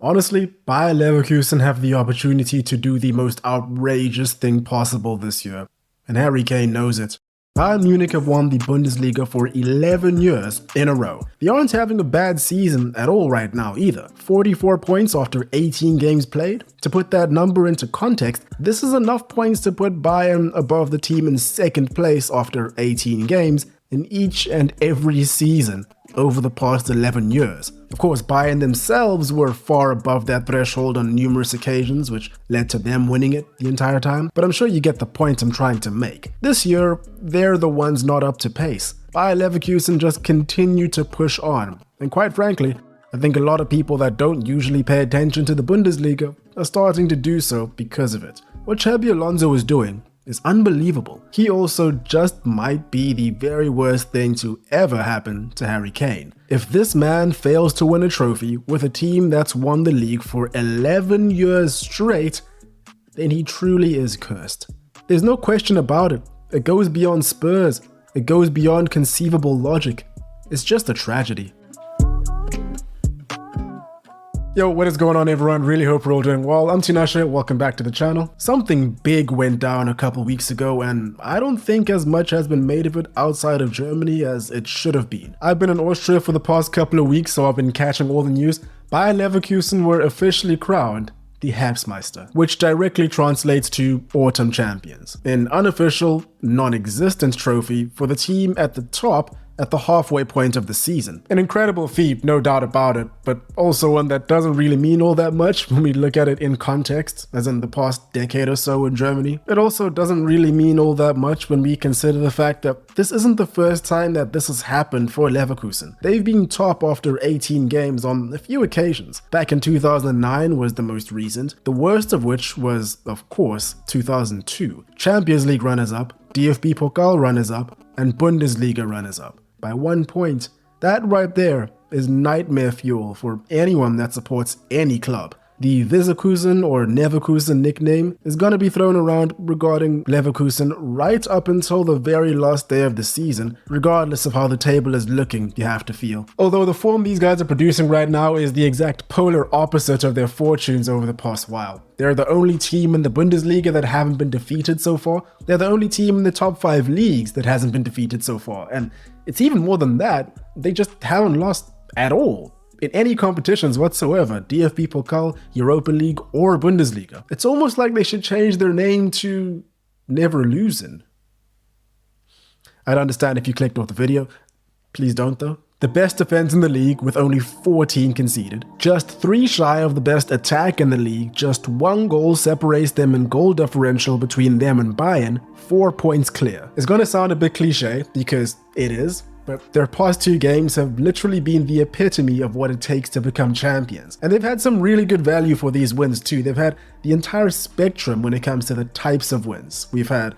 Honestly, Bayer Leverkusen have the opportunity to do the most outrageous thing possible this year, and Harry Kane knows it. Bayern Munich have won the Bundesliga for 11 years in a row. They aren't having a bad season at all right now either. 44 points after 18 games played. To put that number into context, this is enough points to put Bayern above the team in second place after 18 games in each and every season over the past 11 years. Of course, Bayern themselves were far above that threshold on numerous occasions, which led to them winning it the entire time, but I'm sure you get the point I'm trying to make. This year, they're the ones not up to pace. Bayer Leverkusen just continue to push on, and quite frankly, I think a lot of people that don't usually pay attention to the Bundesliga are starting to do so because of it. What Xabi Alonso is doing is unbelievable. He also just might be the very worst thing to ever happen to Harry Kane. If this man fails to win a trophy with a team that's won the league for 11 years straight, then he truly is cursed. There's no question about it. It goes beyond Spurs. It goes beyond conceivable logic. It's just a tragedy. Yo, what is going on everyone? Really hope we're all doing well. I'm Tinashe, welcome back to the channel. Something big went down a couple weeks ago and I don't think as much has been made of it outside of Germany as it should have been. I've been in Austria for the past couple of weeks, so I've been catching all the news. Bayer Leverkusen were officially crowned the Herbstmeister, which directly translates to Autumn Champions, an unofficial, non-existent trophy for the team at the top at the halfway point of the season. An incredible feat, no doubt about it, but also one that doesn't really mean all that much when we look at it in context, as in the past decade or so in Germany. It also doesn't really mean all that much when we consider the fact that this isn't the first time that this has happened for Leverkusen. They've been top after 18 games on a few occasions. Back in 2009 was the most recent, the worst of which was, of course, 2002. Champions League runners-up, DFB Pokal runners-up, and Bundesliga runners-up. By 1 point. That right there is nightmare fuel for anyone that supports any club. The Leverkusen or Neverkusen nickname is going to be thrown around regarding Leverkusen right up until the very last day of the season, regardless of how the table is looking, you have to feel. Although the form these guys are producing right now is the exact polar opposite of their fortunes over the past while. They're the only team in the Bundesliga that haven't been defeated so far. They're the only team in the top 5 leagues that hasn't been defeated so far. And it's even more than that, they just haven't lost at all in any competitions whatsoever, DFB Pokal, Europa League, or Bundesliga. It's almost like they should change their name to Neverkusen. I'd understand if you clicked off the video. Please don't though. The best defense in the league with only 14 conceded. Just 3 shy of the best attack in the league. Just 1 goal separates them in goal differential between them and Bayern. 4 points clear. It's gonna sound a bit cliche because it is, but their past 2 games have literally been the epitome of what it takes to become champions. And they've had some really good value for these wins too. They've had the entire spectrum when it comes to the types of wins. We've had,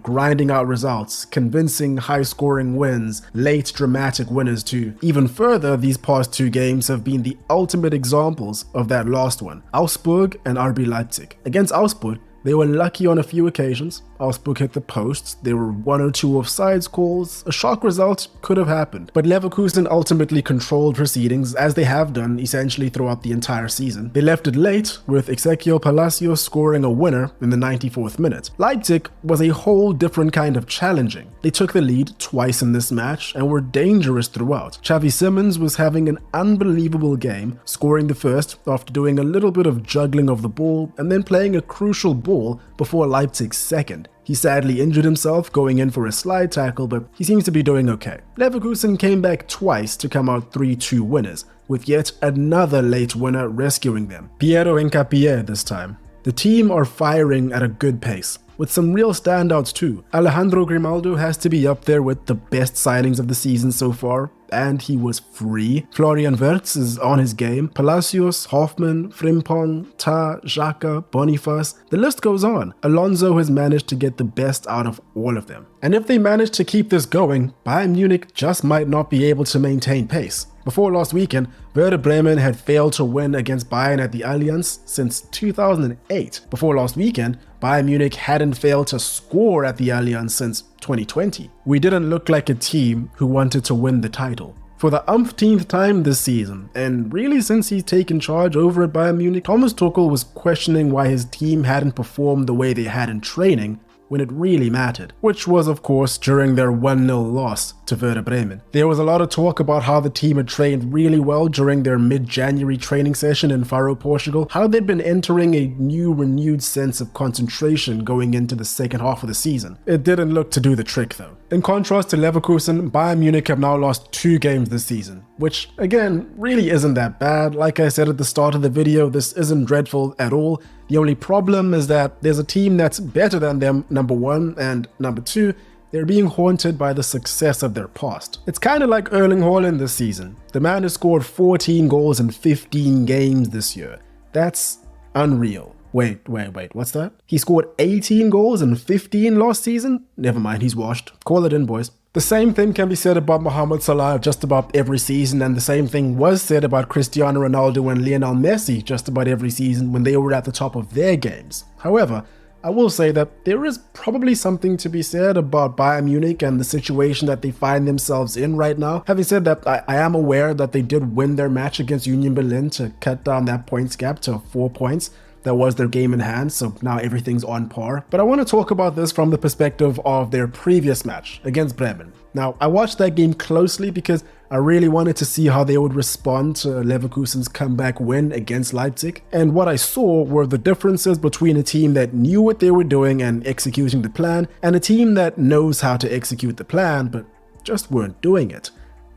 grinding out results, convincing high-scoring wins, late dramatic winners too. Even further, these past 2 games have been the ultimate examples of that last one. Augsburg and RB Leipzig. Against Augsburg, they were lucky on a few occasions. Augsburg hit the posts, there were 1 or 2 offsides calls, a shock result could have happened. But Leverkusen ultimately controlled proceedings, as they have done essentially throughout the entire season. They left it late, with Ezequiel Palacios scoring a winner in the 94th minute. Leipzig was a whole different kind of challenging. They took the lead twice in this match and were dangerous throughout. Xavi Simons was having an unbelievable game, scoring the first after doing a little bit of juggling of the ball and then playing a crucial ball before Leipzig's second. He sadly injured himself going in for a slide tackle, but he seems to be doing okay. Leverkusen came back twice to come out 3-2 winners, with yet another late winner rescuing them. Piero Hincapié this time. The team are firing at a good pace, with some real standouts too. Alejandro Grimaldo has to be up there with the best signings of the season so far, and he was free. Florian Wirtz is on his game. Palacios, Hoffmann, Frimpong, Ta, Xhaka, Boniface, the list goes on. Alonso has managed to get the best out of all of them. And if they manage to keep this going, Bayern Munich just might not be able to maintain pace. Before last weekend, Werder Bremen had failed to win against Bayern at the Allianz since 2008. Before last weekend, Bayern Munich hadn't failed to score at the Allianz since 2020. We didn't look like a team who wanted to win the title. For the umpteenth time this season, and really since he's taken charge over at Bayern Munich, Thomas Tuchel was questioning why his team hadn't performed the way they had in training when it really mattered, which was of course during their 1-0 loss to Werder Bremen. There was a lot of talk about how the team had trained really well during their mid-January training session in Faro, Portugal, how they'd been entering a new renewed sense of concentration going into the second half of the season. It didn't look to do the trick though. In contrast to Leverkusen, Bayern Munich have now lost 2 games this season, which again really isn't that bad. Like I said at the start of the video, this isn't dreadful at all. The only problem is that there's a team that's better than them, number 1, and number 2, they're being haunted by the success of their past. It's kind of like Erling Haaland this season. The man has scored 14 goals in 15 games this year. That's unreal. Wait, what's that? He scored 18 goals in 15 last season? Never mind, he's washed. Call it in, boys. The same thing can be said about Mohamed Salah just about every season, and the same thing was said about Cristiano Ronaldo and Lionel Messi just about every season when they were at the top of their games. However, I will say that there is probably something to be said about Bayern Munich and the situation that they find themselves in right now. Having said that, I am aware that they did win their match against Union Berlin to cut down that points gap to 4 points. That was their game in hand, so now everything's on par. But I want to talk about this from the perspective of their previous match against Bremen. Now, I watched that game closely because I really wanted to see how they would respond to Leverkusen's comeback win against Leipzig. And what I saw were the differences between a team that knew what they were doing and executing the plan, and a team that knows how to execute the plan, but just weren't doing it.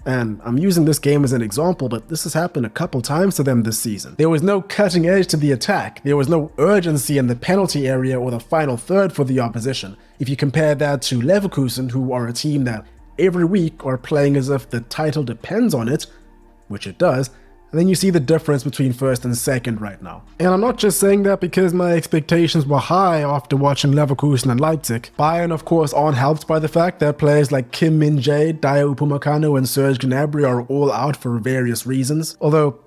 And I'm using this game as an example, but this has happened a couple times to them this season. There was no cutting edge to the attack. There was no urgency in the penalty area or the final third for the opposition. If you compare that to Leverkusen, who are a team that every week are playing as if the title depends on it, which it does, and then you see the difference between first and second right now. And I'm not just saying that because my expectations were high after watching Leverkusen and Leipzig. Bayern, of course, aren't helped by the fact that players like Kim Min-jae, Dayot Upamecano, and Serge Gnabry are all out for various reasons. Although,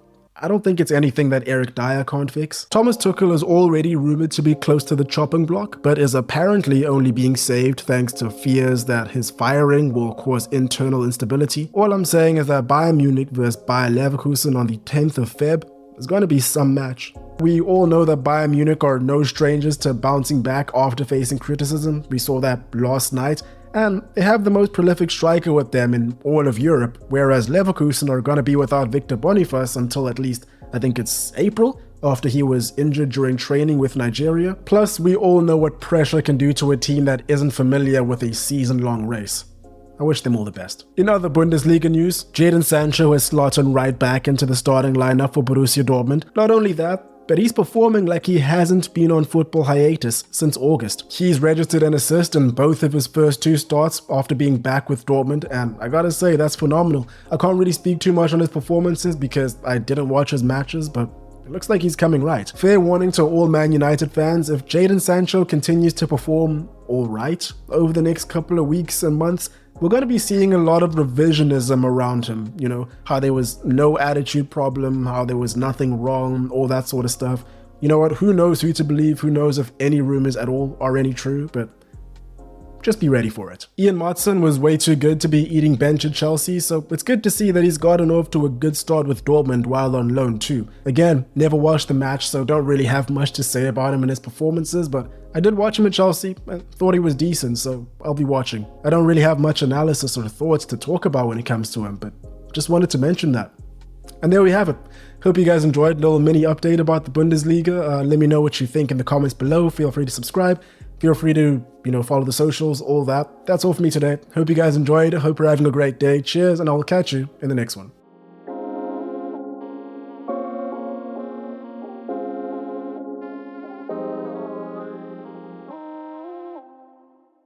I don't think it's anything that Eric Dyer can't fix. Thomas Tuchel is already rumored to be close to the chopping block, but is apparently only being saved thanks to fears that his firing will cause internal instability. All I'm saying is that Bayern Munich vs Bayer Leverkusen on the 10th of Feb is going to be some match. We all know that Bayern Munich are no strangers to bouncing back after facing criticism. We saw that last night. And they have the most prolific striker with them in all of Europe, whereas Leverkusen are going to be without Victor Boniface until at least, I think it's April, after he was injured during training with Nigeria. Plus, we all know what pressure can do to a team that isn't familiar with a season-long race. I wish them all the best. In other Bundesliga news, Jadon Sancho has slotted right back into the starting lineup for Borussia Dortmund. Not only that, but he's performing like he hasn't been on football hiatus since August. He's registered an assist in both of his first 2 starts after being back with Dortmund, and I gotta say, that's phenomenal. I can't really speak too much on his performances because I didn't watch his matches, but it looks like he's coming right. Fair warning to all Man United fans, if Jadon Sancho continues to perform alright over the next couple of weeks and months, we're going to be seeing a lot of revisionism around him, you know, how there was no attitude problem, how there was nothing wrong, all that sort of stuff. You know what, who knows who to believe, who knows if any rumors at all are any true, but just be ready for it. Ian Maatsen was way too good to be eating bench at Chelsea, so it's good to see that he's gotten off to a good start with Dortmund while on loan too. Again, never watched the match, so don't really have much to say about him and his performances, but I did watch him at Chelsea and thought he was decent, so I'll be watching. I don't really have much analysis or thoughts to talk about when it comes to him, but just wanted to mention that. And there we have it. Hope you guys enjoyed a little mini update about the Bundesliga. Let me know what you think in the comments below. Feel free to subscribe. Feel free to, follow the socials, all that. That's all for me today. Hope you guys enjoyed. Hope you're having a great day. Cheers, and I'll catch you in the next one.